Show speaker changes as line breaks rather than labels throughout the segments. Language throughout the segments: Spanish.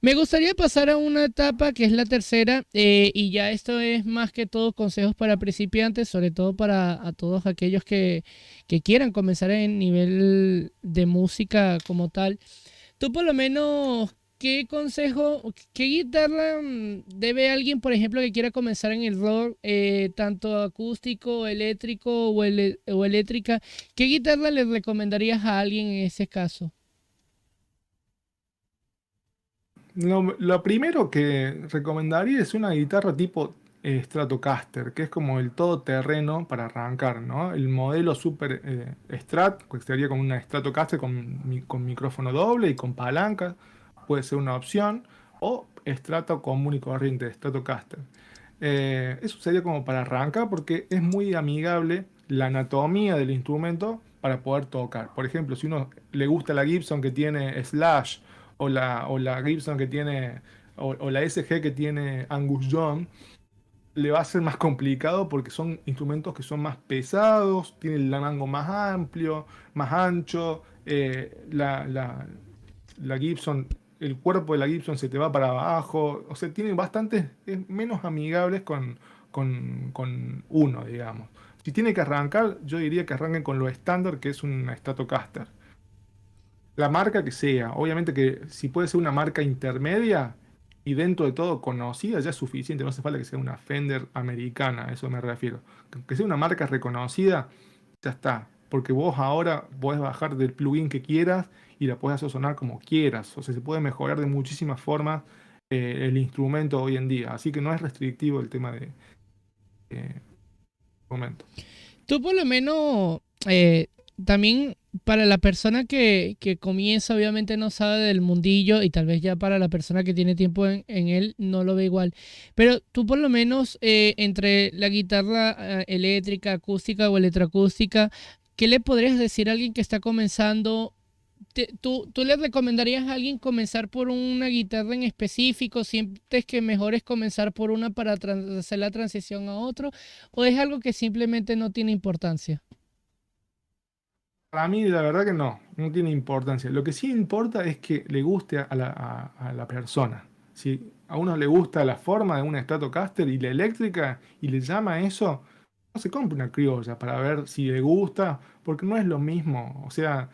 Me gustaría pasar a una etapa que es la tercera, y ya esto es más que todo consejos para principiantes, sobre todo para a todos aquellos que quieran comenzar en nivel de música como tal. Tú por lo menos, ¿qué consejo, qué guitarra debe alguien, por ejemplo, que quiera comenzar en el rock, tanto acústico, eléctrico o eléctrica, qué guitarra le recomendarías a alguien en ese caso?
Lo primero que recomendaría es una guitarra tipo Stratocaster, que es como el todoterreno para arrancar, ¿no? El modelo Super Strat, que sería como una Stratocaster con micrófono doble y con palanca, puede ser una opción, o Strato común y corriente, Stratocaster. Eso sería como para arrancar porque es muy amigable la anatomía del instrumento para poder tocar. Por ejemplo, si uno le gusta la Gibson que tiene Slash o la Gibson que tiene o la SG que tiene Angus Young, le va a ser más complicado porque son instrumentos que son más pesados, tienen el mango más amplio, más ancho, la Gibson, el cuerpo de la Gibson se te va para abajo, o sea, tienen bastantes, es menos amigables con uno, digamos. Si tiene que arrancar, yo diría que arranquen con lo estándar, que es una Stratocaster. La marca que sea, obviamente que si puede ser una marca intermedia y dentro de todo conocida, ya es suficiente, no hace falta que sea una Fender americana, a eso me refiero. Que sea una marca reconocida, ya está, porque vos ahora podés bajar del plugin que quieras y la podés hacer sonar como quieras, o sea, se puede mejorar de muchísimas formas el instrumento hoy en día, así que no es restrictivo el tema de instrumento.
Tú por lo menos, también para la persona que comienza, obviamente no sabe del mundillo y tal vez ya para la persona que tiene tiempo en él no lo ve igual. Pero tú por lo menos, entre la guitarra eléctrica, acústica o electroacústica, ¿qué le podrías decir a alguien que está comenzando? ¿Tú le recomendarías a alguien comenzar por una guitarra en específico? ¿Sientes que mejor es comenzar por una para hacer la transición a otro? ¿O es algo que simplemente no tiene importancia?
Para mí, la verdad que no tiene importancia. Lo que sí importa es que le guste a la persona. Si a uno le gusta la forma de una Stratocaster y la eléctrica y le llama a eso, no se compre una criolla para ver si le gusta, porque no es lo mismo. O sea,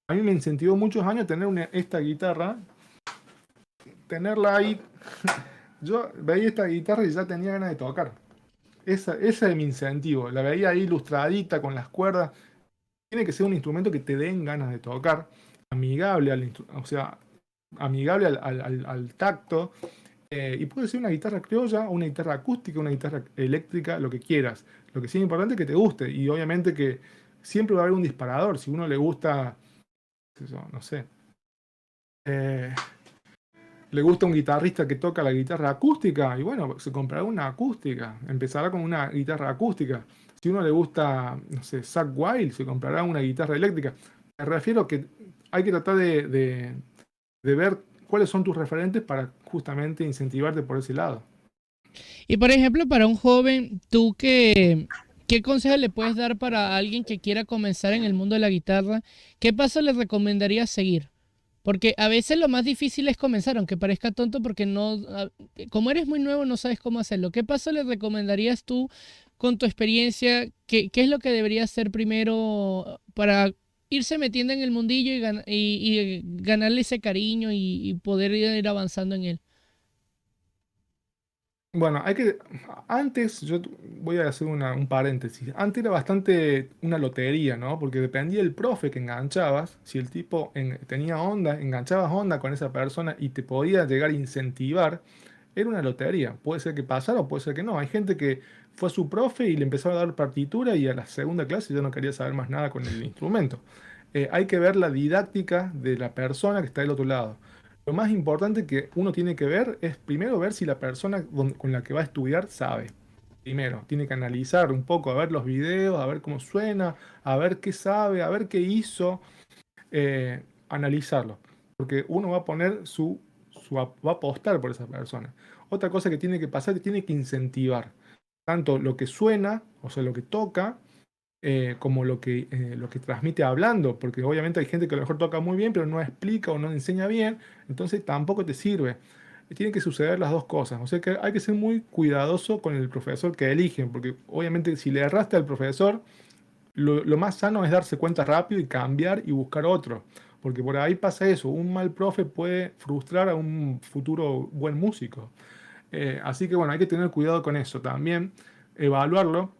a mí me incentivó muchos años tener esta guitarra, tenerla ahí. Yo veía esta guitarra y ya tenía ganas de tocar. Ese es mi incentivo. La veía ahí ilustradita con las cuerdas. Tiene que ser un instrumento que te den ganas de tocar, amigable o sea, amigable al tacto, y puede ser una guitarra criolla, una guitarra acústica, una guitarra eléctrica, lo que quieras. Lo que sí es importante es que te guste, y obviamente que siempre va a haber un disparador. Si uno le gusta, qué sé yo, no sé, eh, le gusta un guitarrista que toca la guitarra acústica, y bueno, se comprará una acústica, empezará con una guitarra acústica. Si uno le gusta, no sé, Zakk Wylde, se comprará una guitarra eléctrica. Me refiero que hay que tratar de ver cuáles son tus referentes para justamente incentivarte por ese lado.
Y por ejemplo, para un joven, ¿qué consejo le puedes dar para alguien que quiera comenzar en el mundo de la guitarra? ¿Qué paso le recomendarías seguir? Porque a veces lo más difícil es comenzar, aunque parezca tonto, porque como eres muy nuevo, no sabes cómo hacerlo. ¿Qué paso le recomendarías tú con tu experiencia? ¿Qué es lo que debería hacer primero para irse metiendo en el mundillo y ganarle ese cariño y poder ir avanzando en él?
Bueno, antes, voy a hacer un paréntesis, antes era bastante una lotería, ¿no? Porque dependía del profe que enganchabas, si el tipo tenía onda, enganchabas onda con esa persona y te podía llegar a incentivar, era una lotería, puede ser que pasara o puede ser que no. Hay gente que fue su profe y le empezó a dar partitura y a la segunda clase ya no quería saber más nada con el instrumento. Hay que ver la didáctica de la persona que está del otro lado. Lo más importante que uno tiene que ver es primero ver si la persona con la que va a estudiar sabe. Primero, tiene que analizar un poco, a ver los videos, a ver cómo suena, a ver qué sabe, a ver qué hizo, analizarlo. Porque uno va a poner va a apostar por esa persona. Otra cosa que tiene que pasar, tiene que incentivar tanto lo que suena, o sea, lo que toca, como lo que transmite hablando, porque obviamente hay gente que a lo mejor toca muy bien, pero no explica o no enseña bien, entonces tampoco te sirve. Tienen que suceder las dos cosas, o sea que hay que ser muy cuidadoso con el profesor que eligen, porque obviamente si le erraste al profesor, lo más sano es darse cuenta rápido y cambiar y buscar otro, porque por ahí pasa eso, un mal profe puede frustrar a un futuro buen músico. Así que bueno, hay que tener cuidado con eso también, evaluarlo.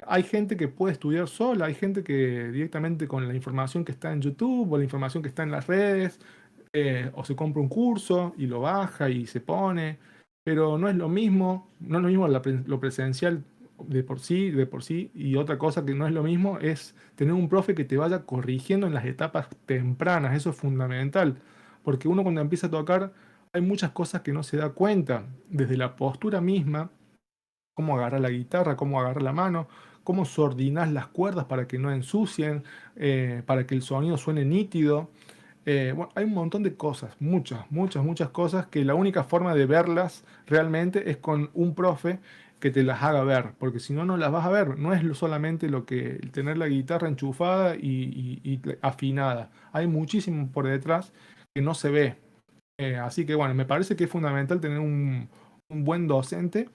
Hay gente que puede estudiar sola, hay gente que directamente con la información que está en YouTube o la información que está en las redes, o se compra un curso y lo baja y se pone, pero no es lo mismo, no es lo mismo lo presencial de por sí, y otra cosa que no es lo mismo es tener un profe que te vaya corrigiendo en las etapas tempranas, eso es fundamental, porque uno cuando empieza a tocar hay muchas cosas que no se da cuenta, desde la postura misma, cómo agarrar la guitarra, cómo agarrar la mano, cómo suordinar las cuerdas para que no ensucien, para que el sonido suene nítido. Bueno, hay un montón de cosas, muchas, muchas, muchas cosas que la única forma de verlas realmente es con un profe que te las haga ver, porque si no, no las vas a ver. No es solamente lo que el tener la guitarra enchufada y afinada. Hay muchísimo por detrás que no se ve. Así que bueno, me parece que es fundamental tener un buen docente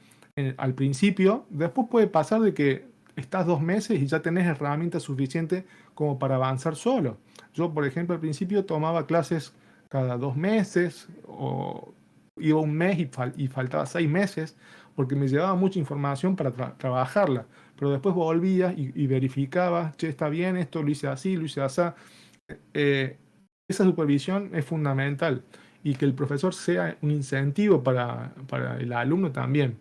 al principio. Después puede pasar de que estás 2 meses y ya tenés herramientas suficientes como para avanzar solo. Yo, por ejemplo, al principio tomaba clases cada 2 meses o iba un mes y faltaba 6 meses porque me llevaba mucha información para trabajarla. Pero después volvía y verificaba, che, está bien, esto lo hice así, lo hice así. Eh, Esa supervisión es fundamental y que el profesor sea un incentivo para el alumno también.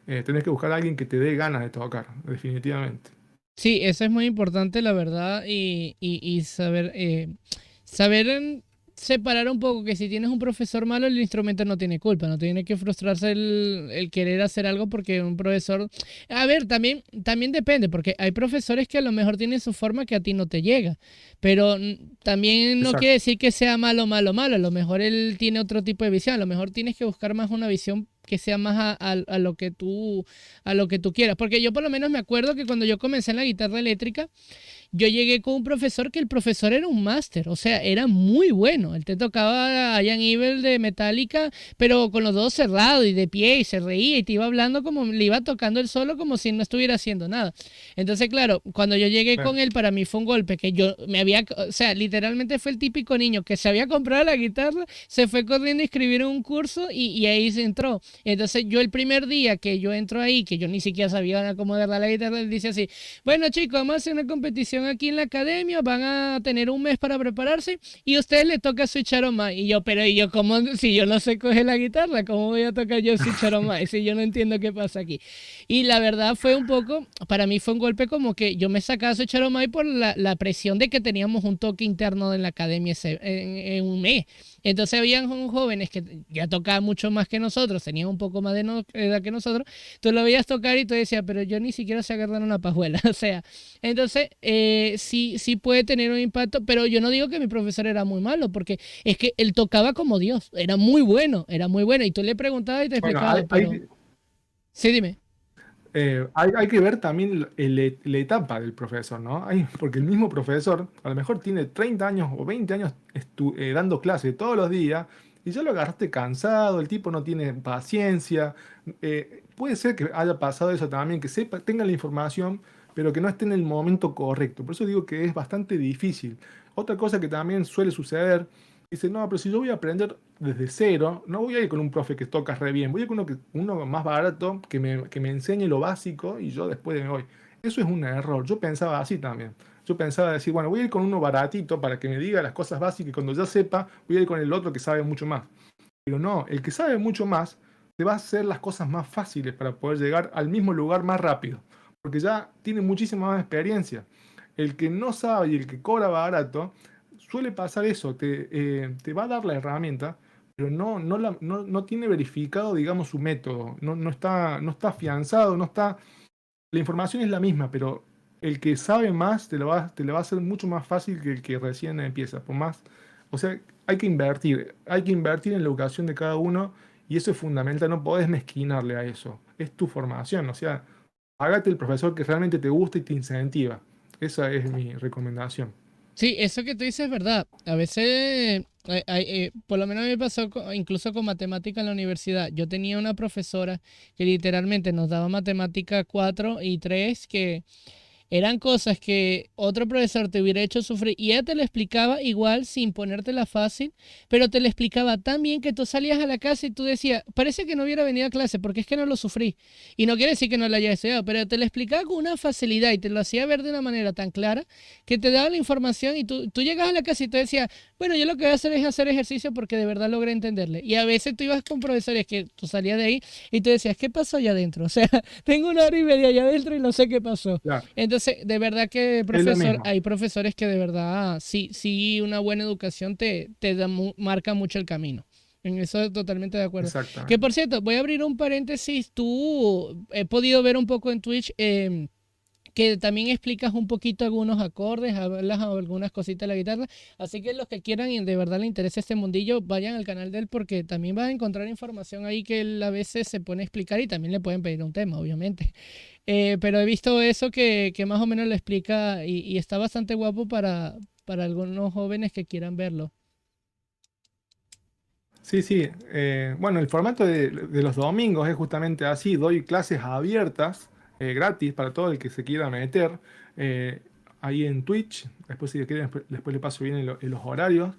Tenés que buscar a alguien que te dé ganas de tocar, definitivamente.
Sí, eso es muy importante, la verdad, y saber, saber separar un poco que si tienes un profesor malo, el instrumento no tiene culpa, no tiene que frustrarse el querer hacer algo porque un profesor... A ver, también depende, porque hay profesores que a lo mejor tienen su forma que a ti no te llega, pero también no quiere
Exacto.
decir que sea malo, malo, malo, a lo mejor él tiene otro tipo de visión, a lo mejor tienes que buscar más una visión que sea más a lo que tú quieras. Porque yo por lo menos me acuerdo que cuando yo comencé en la guitarra eléctrica, yo llegué con un profesor que el profesor era un máster, o sea, era muy bueno. Él te tocaba a Ian Evil de Metallica, pero con los dedos cerrados y de pie y se reía y te iba hablando como le iba tocando el solo como si no estuviera haciendo nada. Entonces, claro, cuando yo llegué con
Claro.
él, para mí fue un golpe que yo me había, o sea, literalmente fue el típico niño que se había comprado la guitarra, se fue corriendo a inscribir en un curso y ahí se entró. Entonces, yo el primer día que yo entro ahí, que yo ni siquiera sabía acomodar la guitarra, él dice así: bueno, chicos, vamos a hacer una competición aquí en la academia, van a tener un mes para prepararse y a ustedes les toca Switch Aroma. Y yo, pero ¿y yo cómo? Si yo no sé coger la guitarra, ¿cómo voy a tocar yo Switch Aroma? Si yo no entiendo qué pasa aquí. Y la verdad fue un poco, para mí fue un golpe como que yo me sacaba Switch Aroma por la presión de que teníamos un toque interno en la academia en un mes. Entonces habían jóvenes que ya tocaban mucho más que nosotros, tenían un poco más de edad que nosotros. Tú lo veías tocar y tú decías, pero yo ni siquiera sé agarrar una pajuela. O sea, entonces sí, sí puede tener un impacto, pero yo no digo que mi profesor era muy malo, porque es que él tocaba como Dios, era muy bueno, era muy bueno. Y tú le preguntabas y te
Bueno,
explicaba, pero sí, dime.
hay que ver también la etapa del profesor, ¿no? Porque el mismo profesor a lo mejor tiene 30 años o 20 años dando clase todos los días y ya lo agarraste cansado, el tipo no tiene paciencia. Puede ser que haya pasado eso también, que sepa, tenga la información, pero que no esté en el momento correcto. Por eso digo que es bastante difícil. Otra cosa que también suele suceder, dice, no, pero si yo voy a aprender desde cero, no voy a ir con un profe que toca re bien, voy a ir con uno más barato que me enseñe lo básico y yo después me voy. Eso es un error. Yo pensaba así también. Yo pensaba decir, bueno, voy a ir con uno baratito para que me diga las cosas básicas y cuando ya sepa, voy a ir con el otro que sabe mucho más. Pero no, el que sabe mucho más te va a hacer las cosas más fáciles para poder llegar al mismo lugar más rápido, porque ya tiene muchísima más experiencia. El que no sabe y el que cobra barato, suele pasar eso, te va a dar la herramienta, pero no tiene verificado, digamos, su método, no está afianzado, la información es la misma, pero el que sabe más te lo va a hacer mucho más fácil que el que recién empieza. Por más, o sea, hay que invertir en la educación de cada uno y eso es fundamental, no podés mezquinarle a eso. Es tu formación, o sea, hágate el profesor que realmente te gusta y te incentiva. Esa es mi recomendación.
Sí, eso que tú dices es verdad. A veces, por lo menos a mí me pasó incluso con matemática en la universidad. Yo tenía una profesora que literalmente nos daba matemática 4 y 3 que eran cosas que otro profesor te hubiera hecho sufrir y ella te lo explicaba igual sin ponértela fácil, pero te lo explicaba tan bien que tú salías a la casa y tú decías, parece que no hubiera venido a clase porque es que no lo sufrí. Y no quiere decir que no lo hayas estudiado, pero te lo explicaba con una facilidad y te lo hacía ver de una manera tan clara que te daba la información y tú llegas a la casa y tú decías, bueno, yo lo que voy a hacer es hacer ejercicio porque de verdad logré entenderle. Y a veces tú ibas con profesores que tú salías de ahí y tú decías, ¿qué pasó allá adentro? O sea, tengo una hora y media allá adentro y no sé qué pasó.
Claro,
Entonces, de verdad que
es lo
profesor,
mismo.
hay profesores que de verdad, sí, sí, una buena educación te da marca mucho el camino. En eso totalmente de acuerdo. Que
Exactamente.
por cierto, voy a abrir un paréntesis. Tú he podido ver un poco en Twitch que también explicas un poquito algunos acordes, hablas algunas cositas de la guitarra. Así que los que quieran y de verdad les interese este mundillo, vayan al canal de él porque también van a encontrar información ahí que él a veces se pone a explicar y también le pueden pedir un tema, obviamente. Pero he visto eso que más o menos le explica y está bastante guapo para algunos jóvenes que quieran verlo.
Sí, sí. Bueno, el formato de los domingos es justamente así. Doy clases abiertas, gratis, para todo el que se quiera meter. eh, Ahí en Twitch. Después, si quieren, después le paso bien en los horarios.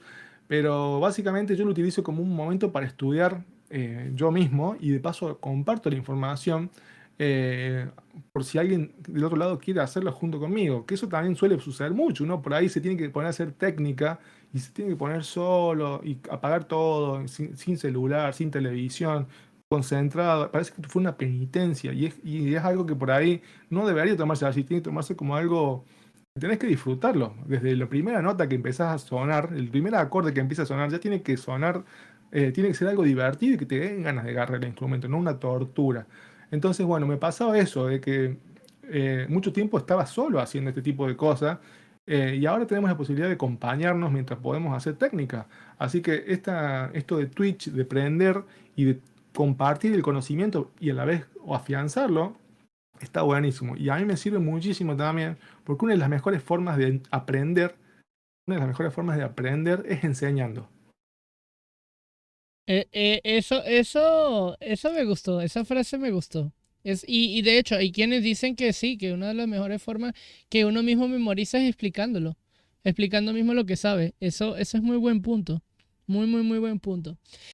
Pero básicamente yo lo utilizo como un momento para estudiar yo mismo y de paso comparto la información eh, por si alguien del otro lado quiere hacerlo junto conmigo. Que eso también suele suceder mucho, ¿no? Por ahí se tiene que poner a hacer técnica y se tiene que poner solo y apagar todo, sin celular, sin televisión, concentrado. Parece que fue una penitencia y es algo que por ahí no debería tomarse así, tiene que tomarse como algo que tenés que disfrutarlo. Desde la primera nota que empezás a sonar, el primer acorde que empieza a sonar, ya tiene que sonar, tiene que ser algo divertido y que te den ganas de agarrar el instrumento, no una tortura. Entonces, bueno, me pasaba eso, de que mucho tiempo estaba solo haciendo este tipo de cosas y ahora tenemos la posibilidad de acompañarnos mientras podemos hacer técnica. Así que esto de Twitch, de aprender y de compartir el conocimiento y a la vez o afianzarlo, está buenísimo. Y a mí me sirve muchísimo también, porque una de las mejores formas de aprender, una de las mejores formas de aprender es enseñando.
Eso me gustó, esa frase me gustó. Y de hecho, hay quienes dicen que sí, que una de las mejores formas que uno mismo memoriza es explicándolo, explicando mismo lo que sabe. Eso es muy buen punto. Muy, muy, muy buen punto.